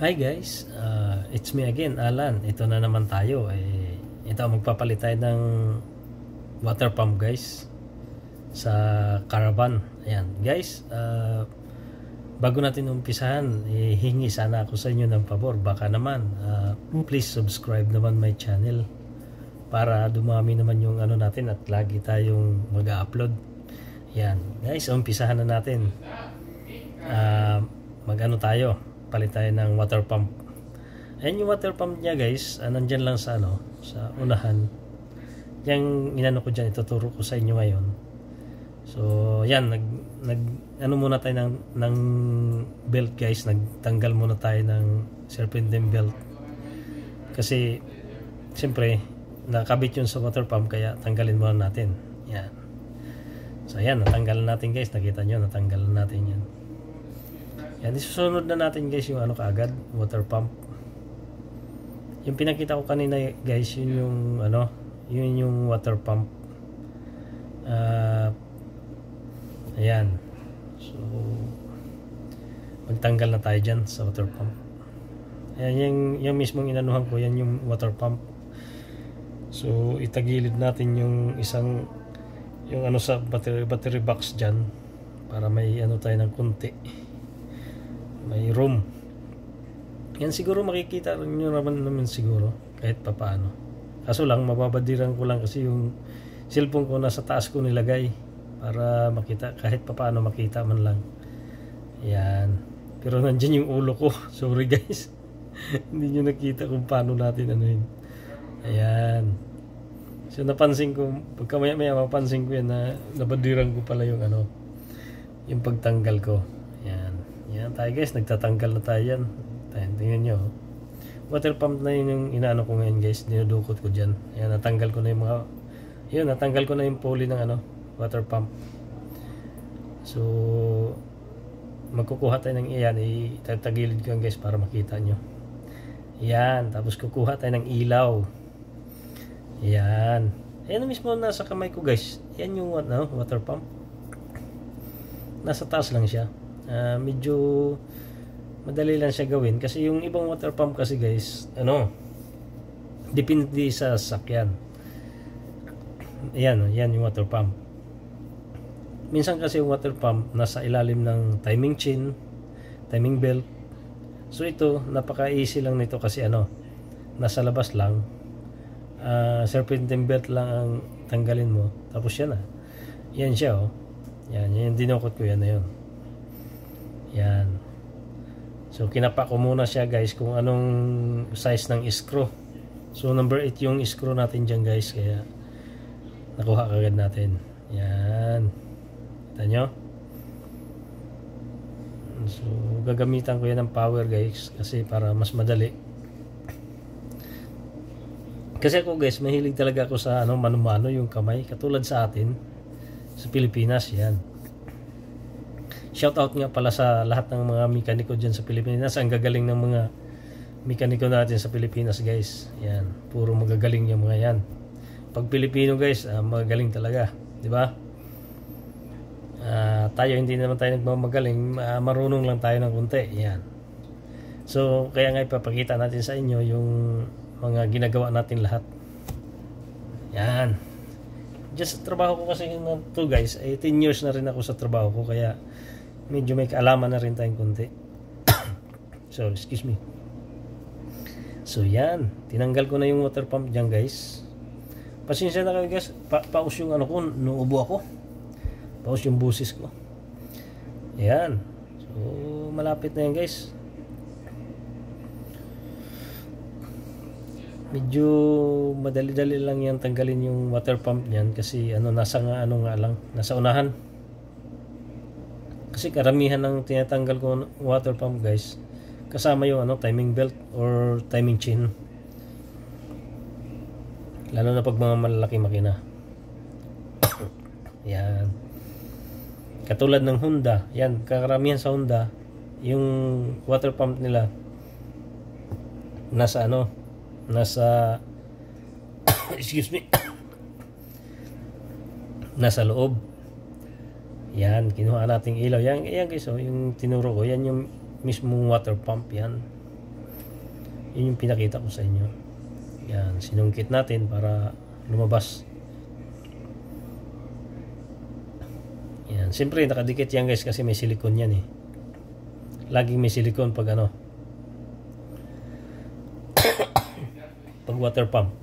Hi guys, it's me again, Alan. Ito na naman tayo. Ito magpapalit tayo ng water pump guys sa caravan. Ayan guys, bago natin umpisahan, hingi sana ako sa inyo ng pabor. Baka naman, please subscribe naman my channel para dumami naman yung ano natin at lagi tayong mag-upload. Ayan guys, umpisahan na natin. Mag-ano tayo, palit tayo ng water pump. Ayan yung water pump niya guys, nandyan lang sa ano, sa unahan. Yung inano ko dyan, ituturo ko sa inyo ngayon. So yan, ano muna tayo ng belt guys, nagtanggal muna tayo ng serpentine belt. Kasi siyempre nakabit yun sa water pump, kaya tanggalin muna natin. Yan. So yan, natanggalan natin guys, nakita nyo, natanggalan natin yan. Yan, isusunod na natin guys yung ano kaagad, water pump. Yung pinakita ko kanina guys, yun yung ano, yun yung water pump. Ayan. So magtanggal na tayo dyan sa water pump. Ayan, yung mismong inanuhan ko, yan yung water pump. So itagilid natin yung isang, yung ano sa battery box dyan, para may ano tayo ng kunti, may room. Yan siguro makikita nyo naman siguro kahit papaano. Kaso lang mababadiran ko lang kasi yung cellphone ko nasa taas ko nilagay para makita, kahit papaano makita man lang. Yan. Pero nandyan yung ulo ko. Sorry guys. Hindi nyo nakita kung paano natin ano yun. Ayan. So napansin ko, pagka maya mapansin ko yan na nabadiran ko pala yung ano, yung pagtanggal ko. Yan. Yan tayo guys, nagtatanggal na tayo yan. Tingnan nyo. Water pump na yun yung inaano ko ngayon guys, dinudukot ko dyan. Yan, natanggal ko na yung mga, yun, natanggal ko na yung pulley ng ano, water pump. So magkukuha tayo ng iyan, itatagilid ko yan guys para makita nyo. Yan, tapos kukuha tayo ng ilaw. Yan. Ayan mismo nasa kamay ko guys. Yan yung ano, water pump. Nasa taas lang siya. Medyo madali lang siya gawin kasi yung ibang water pump kasi guys, ano, depende sa sasakyan. Ayan, yan yung water pump. Minsan kasi yung water pump nasa ilalim ng timing chain, timing belt. So ito, napaka-easy lang nito kasi ano, nasa labas lang. Serpentine belt lang ang tanggalin mo, tapos yan na. Yan siya oh. Yan, yung dinukot ko, yan na yun. Yan. So kinapa ko muna siya guys kung anong size ng screw. So number 8 yung screw natin dyan guys, kaya nakuha kagad natin. Yan. Kita nyo? So gagamitan ko yan ng power guys kasi para mas madali. Kasi ako guys, mahilig talaga ako sa ano, mano-mano yung kamay, katulad sa atin sa Pilipinas. Yan. Shout out nga pala sa lahat ng mga mekaniko dyan sa Pilipinas. Ang gagaling ng mga mekaniko natin sa Pilipinas guys. Yan, puro magagaling yung mga yan. Pag Pilipino guys, magagaling talaga, di ba? Tayo hindi naman tayo nagmamagaling, marunong lang tayo ng konti. Yan. So kaya nga ipapakita natin sa inyo yung mga ginagawa natin lahat. Yan. Just trabaho ko kasi na to guys, 10 years na rin ako sa trabaho ko, kaya medyo may kaalaman na rin tayong konti. So excuse me. So yan, tinanggal ko na yung water pump dyan guys. Pasensya na kayo guys, paus yung ano ko, nuubo ako. Paus yung busis ko. Yan. So malapit na yan guys. Medyo madali-dali lang yan tanggalin yung water pump niyan kasi ano, nasa nga ano nga lang, nasa unahan. Kasi karamihan ng tinatanggal ko water pump guys, kasama yung ano, timing belt or timing chain. Lalo na pag mga malalaking makina. Yan. Katulad ng Honda, yan, karamihan sa Honda, yung water pump nila nasa ano, nasa excuse me, nasa loob. Yan, kinuha nating ilaw. Yan guys, oh, yung tinuro ko, yan yung mismong water pump yan. Yun yung pinakita ko sa inyo. Yan, sinungkit natin para lumabas. Yan, siyempre nakadikit yan guys kasi may silicone yan eh. Laging may silicone pag ano, pag water pump.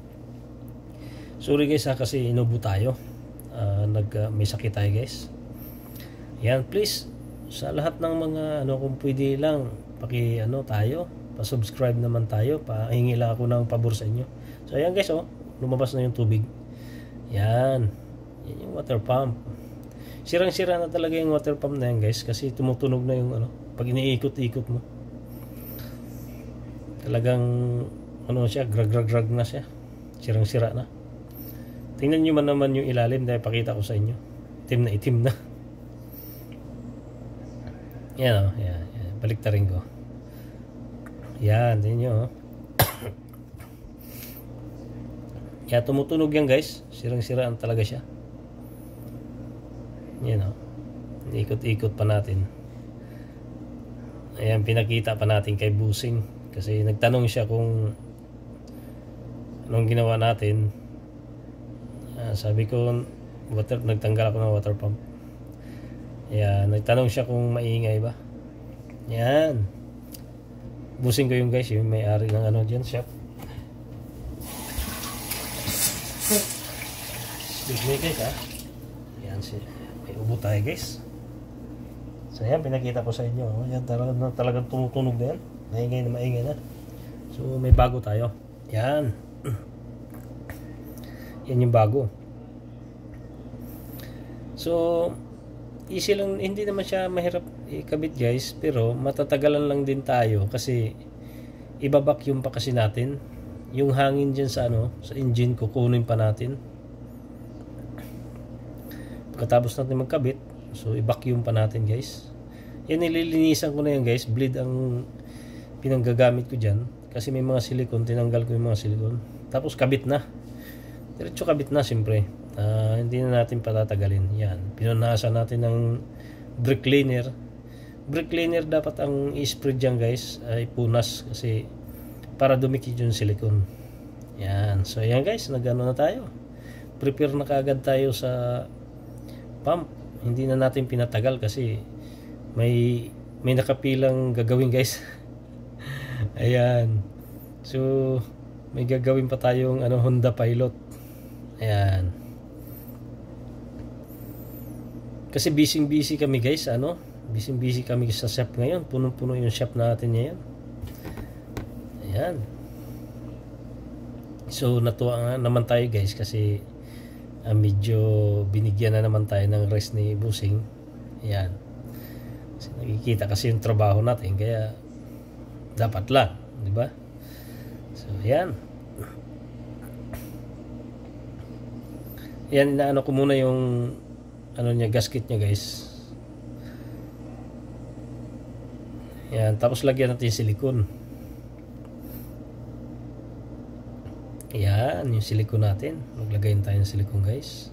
Sorry guys kasi inubo tayo. May sakit tayo guys. Yan, please sa lahat ng mga ano, kung pwede lang tayo, pa-subscribe naman tayo, pahingi lang ako ng pabor sa inyo. So ayan guys, lumabas na yung tubig. Yan yung water pump. Sirang-sira na talaga yung water pump na yan guys, kasi tumutunog na yung pag iniikot-ikot mo. Talagang siya, grag na siya. Sirang-sira na. Tingnan nyo man naman yung ilalim dahil pakita ko sa inyo. Itim na. Yan yan. Baliktarin ko. Yan, tingnan nyo Yan, tumutunog yan guys. Sirang-siraan talaga siya. Yan ikot-ikot pa natin. Ayan, pinakita pa natin kay Busing. Kasi nagtanong siya kung anong ginawa natin. Sabi ko, nagtanggal ako ng water pump. Ayan, nagtanong siya kung maingay ba. Yan. Busing ko yung guys, yung may-ari ng dyan, shop. Excuse me guys Yan, may ubo tayo guys. So yan, pinakita ko sa inyo. Yan, talagang tumutunog na yan. Maingay na. So may bago tayo. Yan. Yan yung bago. So easy lang, hindi naman siya mahirap ikabit guys, pero matatagalan lang din tayo kasi iba-vacuum pa kasi natin yung hangin dyan sa sa engine, kukunin pa natin pagkatapos natin magkabit. So i-vacuum pa natin guys. Yan, nililinisan ko na yan guys. Bleed ang pinanggagamit ko dyan kasi may mga silicone, tinanggal ko yung mga silicone, tapos kabit na, diretso kabit na. Siyempre hindi na natin patatagalin. Yan, pinunasan natin ng brake cleaner. Brake cleaner dapat ang i-spread dyan guys ay punas kasi para dumikit yung silicone. Yan, so yan guys, nagano na tayo, prepare na kaagad tayo sa pump. Hindi na natin pinatagal kasi may nakapilang gagawin guys. Ayan, so may gagawin pa tayong Honda Pilot. Ayan, kasi busy kami guys, busy kami sa shop ngayon. Punong-puno yung shop natin ngayon. Ayan. So natuwa nga naman tayo guys kasi medyo binigyan na naman tayo ng rest ni Busing. Ayan. Kasi nakikita kasi yung trabaho natin, kaya dapat lang, di ba? So ayan. Ayan, inaano ko muna yung gasket niya guys. Yan, tapos lagyan natin silicone. Yan, yung silicone natin. Maglagay tayo ng silicone guys.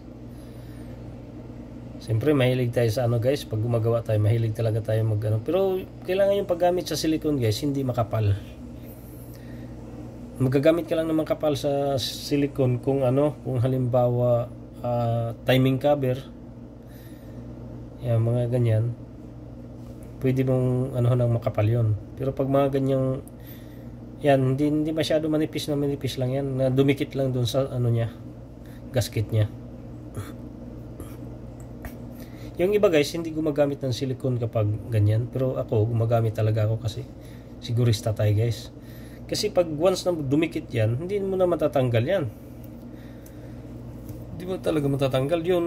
Siyempre mahilig tayo sa guys, pag gumagawa tayo mahilig talaga tayo pero kailangan yung paggamit sa silicone guys hindi makapal. Magagamit ka lang ng makapal sa silicone kung kung halimbawa timing cover, yan, mga ganyan, pwede mong ng makapal yon. Pero pag mga ganyang yan, hindi masyado manipis lang yan, na dumikit lang dun sa niya, gasket niya. Yung iba guys hindi gumagamit ng silicone kapag ganyan, pero ako gumagamit talaga ako kasi sigurista tayo guys. Kasi pag once na dumikit yan, hindi mo na matatanggal yan. Di ba talaga matatanggal yun?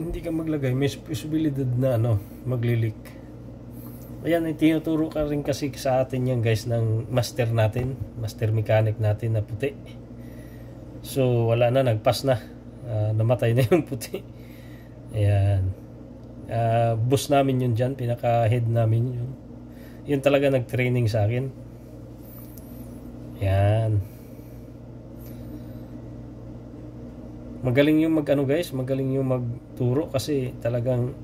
Hindi ka maglagay, may posibilidad na maglilik. Ayan, tinuturo ka rin kasi sa atin yan guys ng master mechanic natin na puti. So wala na, nagpas na, namatay na yung puti. Ayan, boss namin yun dyan, pinaka head namin yun talaga nag-training sa akin. Ayan, magaling yung magaling yung magturo kasi talagang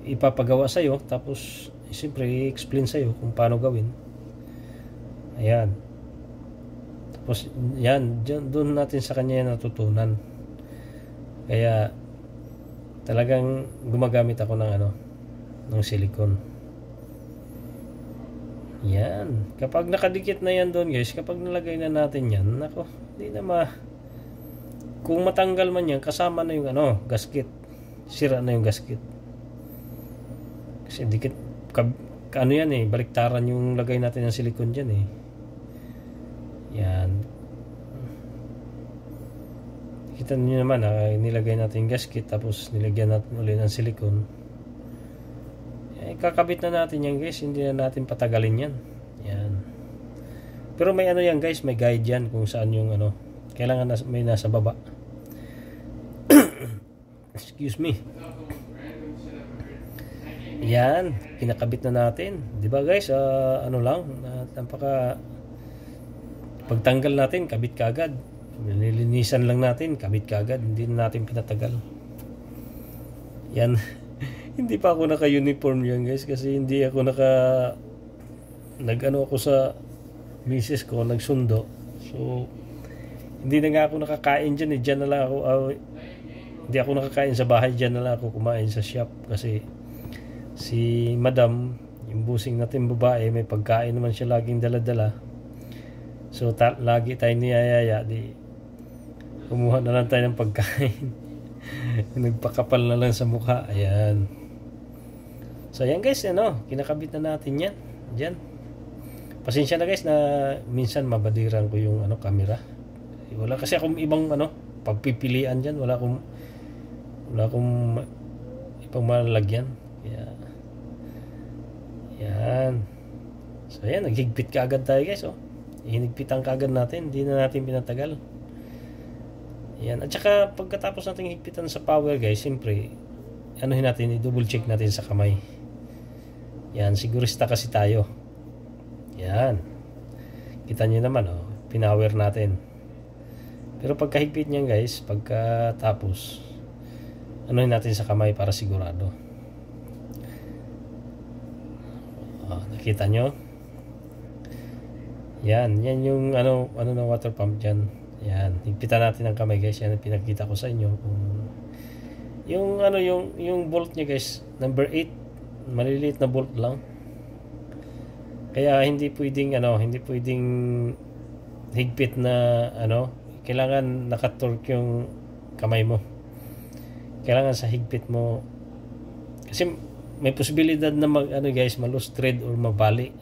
ipapagawa sa'yo, tapos siyempre i-explain sa'yo kung paano gawin. Ayan, Tapos yan, doon natin sa kanya yan natutunan. Kaya talagang gumagamit ako ng ng silicone. Yan. Kapag nakadikit na yan doon guys, kapag nalagay na natin yan, nako, hindi na kung matanggal man yan, kasama na yung gasket. Sira na yung gasket. Kasi dikit, yan baliktaran yung lagay natin ng silicone dyan eh. Yan. Kita niyo naman, nilagay natin yung gasket, tapos nilagyan natin ulit ng silicone. Kakabit na natin yan guys, hindi na natin patagalin yan. Yan. Pero may yan guys, may guide yan kung saan yung kailangan may nasa baba. Excuse me. Yan, kinakabit na natin. 'Di ba guys? Pagtanggal natin, kabit kaagad. Nililinisan lang natin, kabit kaagad, hindi na natin pinatagal. Yan. Hindi pa ako naka-uniform yan guys kasi hindi ako ako sa misis ko, nagsundo. So hindi na nga ako nakakain dyan dyan na lang ako hindi ako nakakain sa bahay, dyan na lang ako kumain sa shop kasi si madam, yung busing natin babae, may pagkain naman siya laging dala-dala. So lagi tayo niyayaya, di kumuha na lang tayo ng pagkain. Nagpakapal na lang sa mukha. Ayan. So ayan guys, kinakabit na natin yan. Diyan. Pasensya na guys na minsan mabadiran ko yung camera. Wala kasi akong ibang pagpipilian diyan, wala akong ibang malagyan. Kaya yan. So ayan, naghigpit kaagad tayo guys, Hinigpitan kaagad natin, hindi na natin pinatagal. Yan. At saka pagkatapos natin higpitan sa power guys, siyempre natin, i-double check natin sa kamay. Yan, sigurista kasi tayo. Yan. Kita nyo naman, pinower natin. Pero pagkahigpit niyan guys, pagkatapos, natin sa kamay para sigurado. Nakita nyo? Yan yung ng water pump dyan. Yan, higpitan natin ang kamay guys. Yan ang pinakita ko sa inyo. Yung bolt niya guys, number 8. Maliliit na bolt lang. Kaya hindi pwedeng higpit na kailangan nakatorque yung kamay mo. Kailangan sa higpit mo kasi may posibilidad na guys, ma-loose thread or mabali.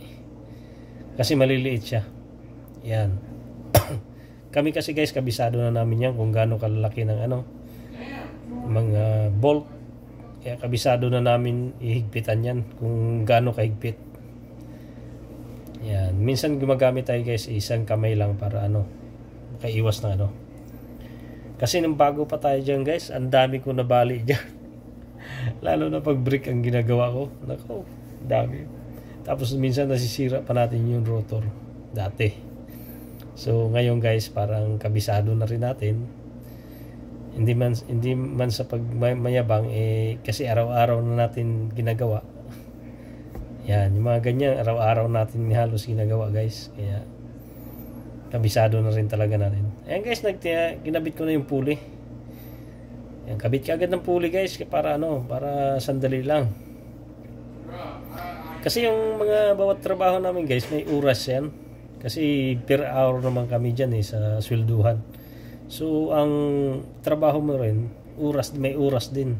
Kasi maliliit siya. Yan. Kami kasi guys, kabisado na namin yan kung gaano kalalaki ng mga bolt. Kaya kabisado na namin ihigpitan yan kung gaano kahigpit. Yan. Minsan gumagamit tayo guys isang kamay lang para makaiwas na Kasi nung bago pa tayo dyan guys, ang dami ko nabali dyan. Lalo na pag brake ang ginagawa ko. Nako, dami. Tapos minsan nasisira pa natin yung rotor dati. So ngayon guys, parang kabisado na rin natin. Hindi man sa pagmayabang kasi araw-araw na natin ginagawa. Yan, yung mga ganyan araw-araw natin halos ginagawa guys. Kaya kabisado na rin talaga natin. Ayan guys, ginabit ko na yung pulley. Yan, kabit ka agad ng pulley guys para para sandali lang. Kasi yung mga bawat trabaho namin guys, may oras yan. Kasi per hour naman kami dyan sa swelduhan. So ang trabaho mo rin, may oras din.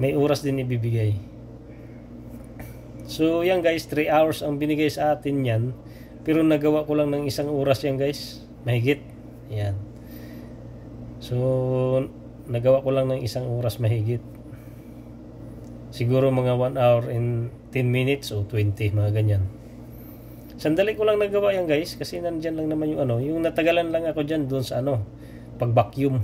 May oras din ibibigay. So yan guys, 3 hours ang binigay sa atin yan. Pero nagawa ko lang ng 1 oras yan guys. Mahigit. Yan. So nagawa ko lang ng 1 oras mahigit. Siguro mga 1 hour and 10 minutes o 20, mga ganyan. Sandali ko lang nagawa yan guys kasi nandyan lang naman yung yung natagalan lang ako dyan doon sa pag vacuum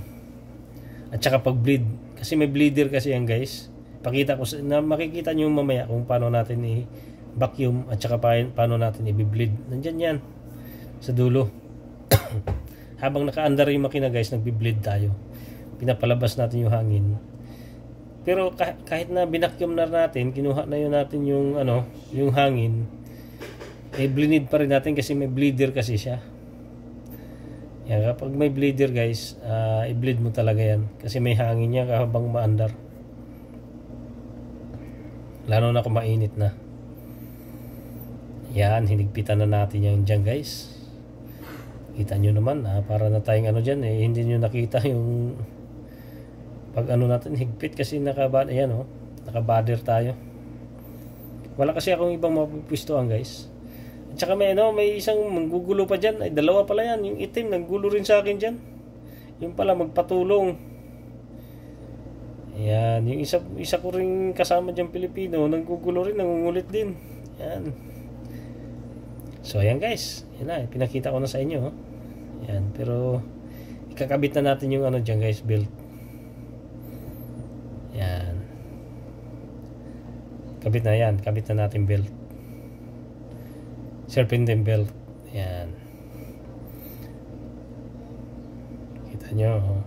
at saka pag bleed kasi may bleeder kasi yan guys. Pakita ko makikita nyo mamaya kung paano natin i-vacuum at saka paano natin i-bleed. Nandyan yan sa dulo. Habang naka-andar yung makina guys, nagbi-bleed tayo. Pinapalabas natin yung hangin. Pero kahit na binakyum na natin, kinuha na yun natin yung hangin, bleed pa rin natin kasi may bleeder kasi siya. Yan, kapag may bleeder guys, i-bleed mo talaga yan kasi may hangin yan habang maandar, lalo na kung mainit na. Yan, hinigpitan na natin yan dyan guys. Kita nyo naman, para na tayong ano dyan hindi nyo nakita yung pag ano natin higpit kasi nakabader tayo. Wala kasi akong ibang mapupwistuhan guys. At saka may isang manggugulo pa dyan. Ay, dalawa pala yan. Yung itim, naggulo rin sa akin dyan. Yung pala, magpatulong. Ayan. Yung isa ko rin kasama dyan Pilipino, naggugulo rin, nangungulit din. Ayan. So, ayan guys. Ayan na, pinakita ko na sa inyo. Ayan. Pero, ikakabit na natin yung dyan guys, belt. Ayan. Kabit na yan. Kabit na natin belt. Serpentine belt. Ayan. Kita nyo.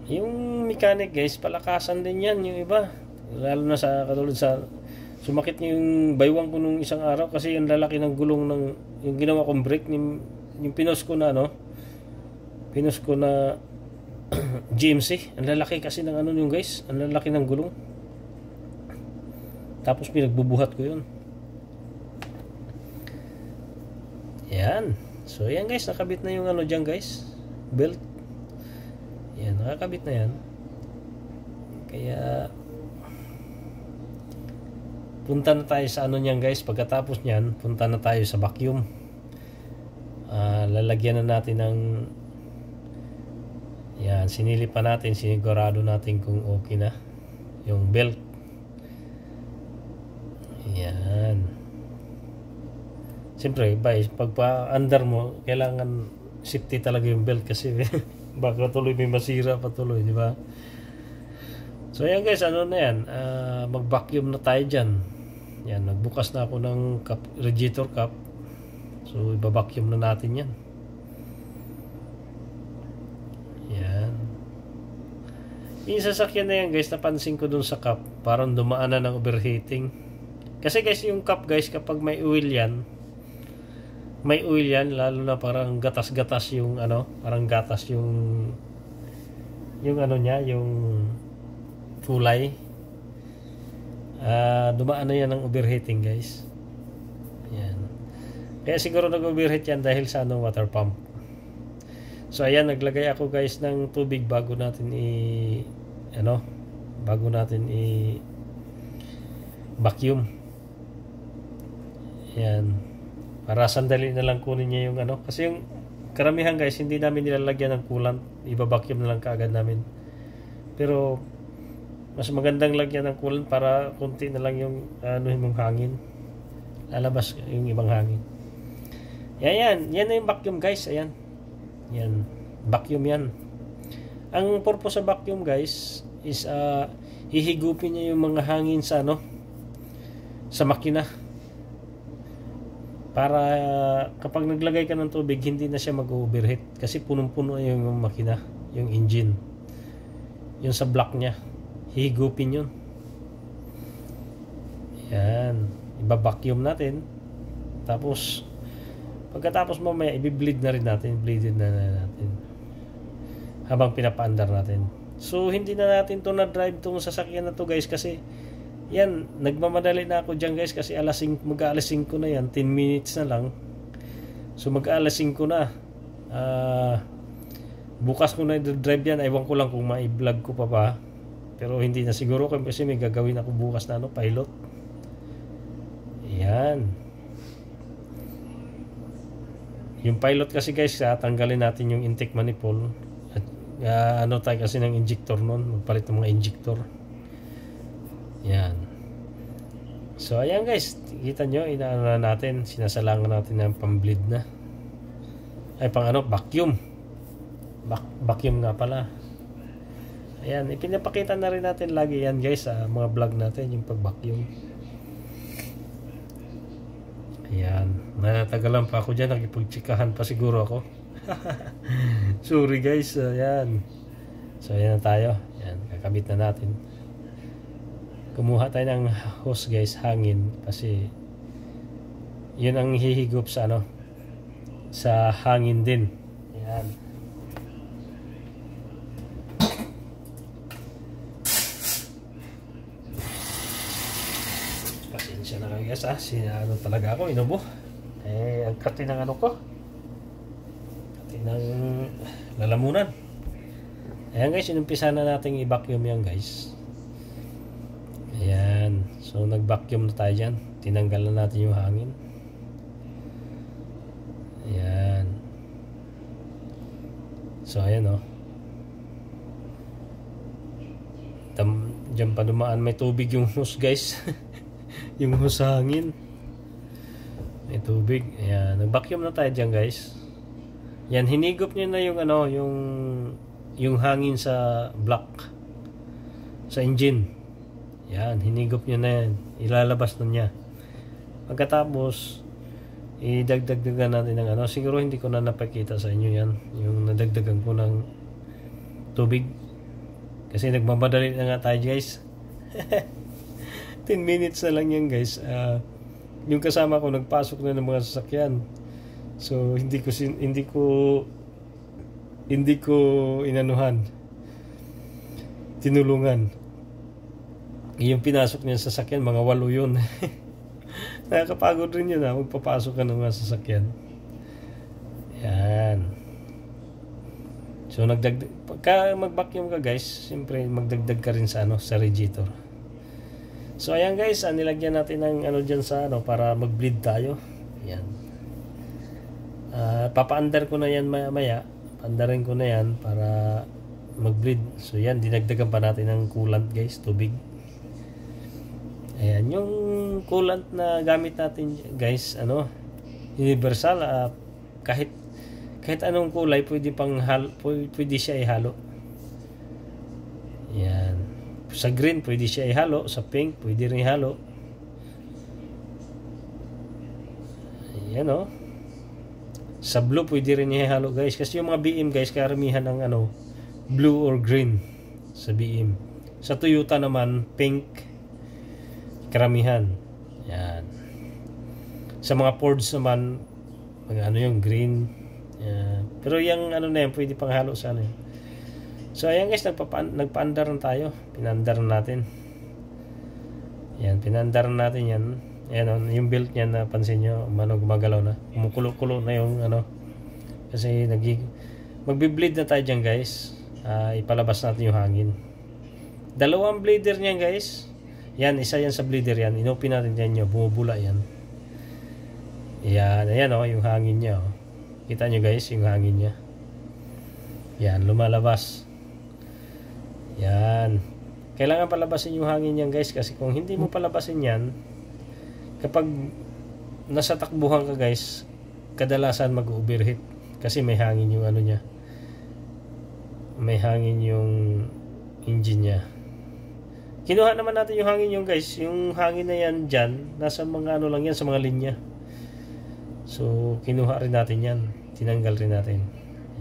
Yung mechanic guys, palakasan din yan yung iba. Lalo na sa katulad sa sumakit niyo yung baywang ko nung isang araw kasi yung lalaki ng gulong ng yung ginawa kong brake yung pinos ko na pinos ko na GMC. Ang lalaki kasi ng yung guys. Ang lalaki ng gulong. Tapos pinagbubuhat ko yun. Yan. So yan guys, nakabit na yung dyan guys, belt. Yan, nakakabit na yan. Kaya punta na tayo sa niyan guys. Pagkatapos niyan, punta na tayo sa vacuum. Lalagyan na natin ng yan, sinilip pa natin, sinigurado natin kung okay na yung belt. Yan. Siyempre, pag pa-under mo, kailangan safety talaga yung belt kasi baka tuloy may masira patuloy, di ba? So, ayan guys, na yan? Mag-vacuum na tayo dyan. Yan, nagbukas na ako ng radiator cap. So, iba-vacuum na natin yan. Yan. Yung sasakyan na yan guys, napansin ko dun sa cap, parang dumaan na ng overheating. Kasi guys, yung cap guys, kapag may oil yan, lalo na parang gatas-gatas yung parang gatas yung niya, yung kulay. Dumaan na yan ng overheating guys. Yan. Kaya siguro nag-overheat yan dahil sa water pump. So ayan, naglagay ako guys ng tubig bago natin vacuum. Yan. Para sandali na lang kunin niya yung kasi yung karamihan guys, hindi namin nilalagyan ng coolant, iba-vacuum na lang kaagad namin. Pero mas magandang lagyan ng coolant para konti na lang yung yung hangin, lalabas yung ibang hangin. Yan na yung vacuum guys. Ayan, vacuum yan. Ang purpose sa vacuum guys is hihigupin niya yung mga hangin sa sa makina, para kapag naglagay ka ng tubig, hindi na siya mag-overheat kasi punong-puno yung makina, yung engine, yung sa block niya, hihigupin yun. Yan, iba-vacuum natin. Tapos pagkatapos mamaya i-bleed na rin natin, habang pinapaandar natin. So hindi na natin to na-drive tong sasakyan na to guys kasi yan, nagmamadali na ako dyan guys kasi mag-aalas 5 na yan, 10 minutes na lang. So mag-aalas 5 na. Bukas ko na i-drive yan, ewan ko lang kung ma-vlog ko pa. Pero hindi na siguro kasi may gagawin ako bukas na pilot. Yan. Yung pilot kasi guys, tanggalin natin yung intake manifold. At tayo kasi ng injector nun, magpalit ng mga injector. Yan. So ayan guys, kita nyo, inaano na natin, sinasalangan natin ng pang-bleed na. Ay vacuum. Vacuum nga pala. Ayan, ipinapakita na rin natin lagi yan guys sa mga vlog natin, yung pag-vacuum. Ayan, natagalan pa ako dyan, nakipagtsikahan pa siguro ako. Sorry guys, ayan. So ayan na tayo, ayan, kakabit na natin. Kumuha tayo ng hose guys, hangin, kasi yun ang hihigop sa sa hangin din. Ayan. Pasensya na kayo guys sinano talaga ako, inubo. Ang kati ng ano ko. Kati ng lalamunan. Ayan guys, inumpisa na natin i-vacuum yan guys. Ayan. So nag-vacuum na tayo dyan. Tinanggal na natin yung hangin. Ayan. So ayan o. Diyan pa dumaan may tubig yung hose guys. Yung hose sa hangin. May tubig. Ayan. Nag-vacuum na tayo dyan guys. Yan. Hinigop niya na yung ano. Yung hangin sa block. Sa engine. Yan. Hinigop niya na yan. Ilalabas na niya. Pagkatapos idagdagdagan natin ng ano. Siguro hindi ko na napakita sa inyo yan. Yung nadagdagan ko ng tubig. Kasi nagmamadali na nga tayo guys. 10 minutes na lang yan guys. Yung kasama ko nagpasok na ng mga sasakyan. So hindi ko inanuhan. Tinulungan. Yung pinasok niya sa sasakyan, mga 8 yun. Nakakapagod rin yun magpapasok ka ng mga sasakyan. Yan. So pagka mag-vacuum ka guys, siyempre magdagdag ka rin sa sa radiator. So ayan guys, nilagyan natin ng dyan sa para mag-bleed tayo. Yan. Papaandar ko na yan maya. Paandarin ko na yan para mag-bleed. So yan, dinagdagan pa natin ng coolant guys, tubig. Ayan, yung coolant na gamit natin guys, universal, kahit anong kulay pwede siya ihalo. Ayan. Sa green pwede siya ihalo, sa pink pwede rin ihalo. Ayan o. Sa blue pwede rin ihalo guys, kasi yung mga BM guys karamihan ng blue or green sa BM. Sa Toyota naman pink karamihan. Yan. Sa mga Fords naman yung green. Yan. Pero yung na yan pwede pang halo sa yan. So ayan guys, nagpaandar na tayo. Pinandar natin. Yan, pinandar natin yan. Ayan yung belt niya, napansin nyo, gumagalaw na. Kumukulo-kulo na yung kasi magbi-bleed na tayo dyan guys. Ipalabas natin yung hangin. 2 bleeder niyan guys. Yan, isa yan sa bleeder yan. Inopen natin yan bumubula yan. Yan, ayan yung hangin niya. Kita nyo guys, yung hangin niya. Yan, lumalabas. Yan. Kailangan palabasin yung hangin yan guys, kasi kung hindi mo palabasin yan, kapag nasa takbuhan ka guys, kadalasan mag-overheat. Kasi may hangin yung niya. May hangin yung engine niya. Kinuha naman natin yung hangin yung guys. Yung hangin na yan dyan, nasa mga lang yan, sa mga linya. So, kinuha rin natin yan. Tinanggal rin natin.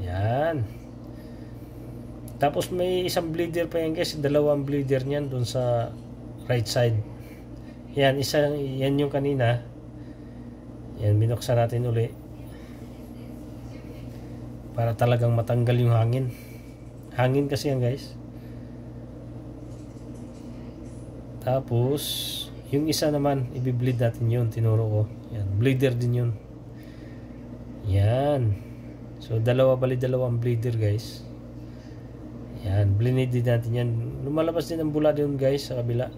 Yan. Tapos may isang bleeder pa yan guys. 2 bleeder niyan dun sa right side. Yan, yan yung kanina. Yan, binuksan natin uli. Para talagang matanggal yung hangin. Hangin kasi yan guys. Tapos, yung isa naman, i-bleed natin yun. Tinuro ko. Yan, bleeder din yun. Yan. So, 2 bleeder guys. Yan, bleed din natin yan. Lumalabas din ang bula din guys sa kabila.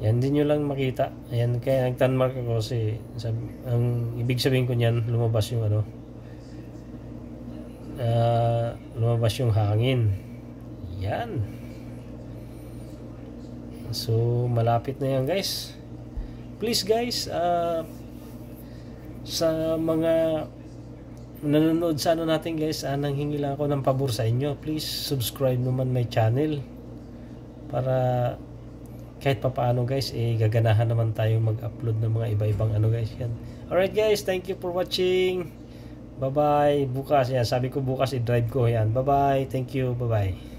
Yan din nyo lang makita. Ayan, kaya nag-tanmark ako kasi ang ibig sabihin ko niyan, lumabas yung lumabas yung hangin. Yan. So, malapit na yan guys. Please guys, sa mga nanonood sa natin guys, nanghingi lang ako ng pabor sa inyo. Please subscribe naman my channel para kahit papaano guys, gaganahan naman tayo mag-upload ng mga iba-ibang guys yan. Alright guys, thank you for watching. Bye bye. Bukas yan, sabi ko bukas i-drive ko yan. Bye bye, thank you, bye bye.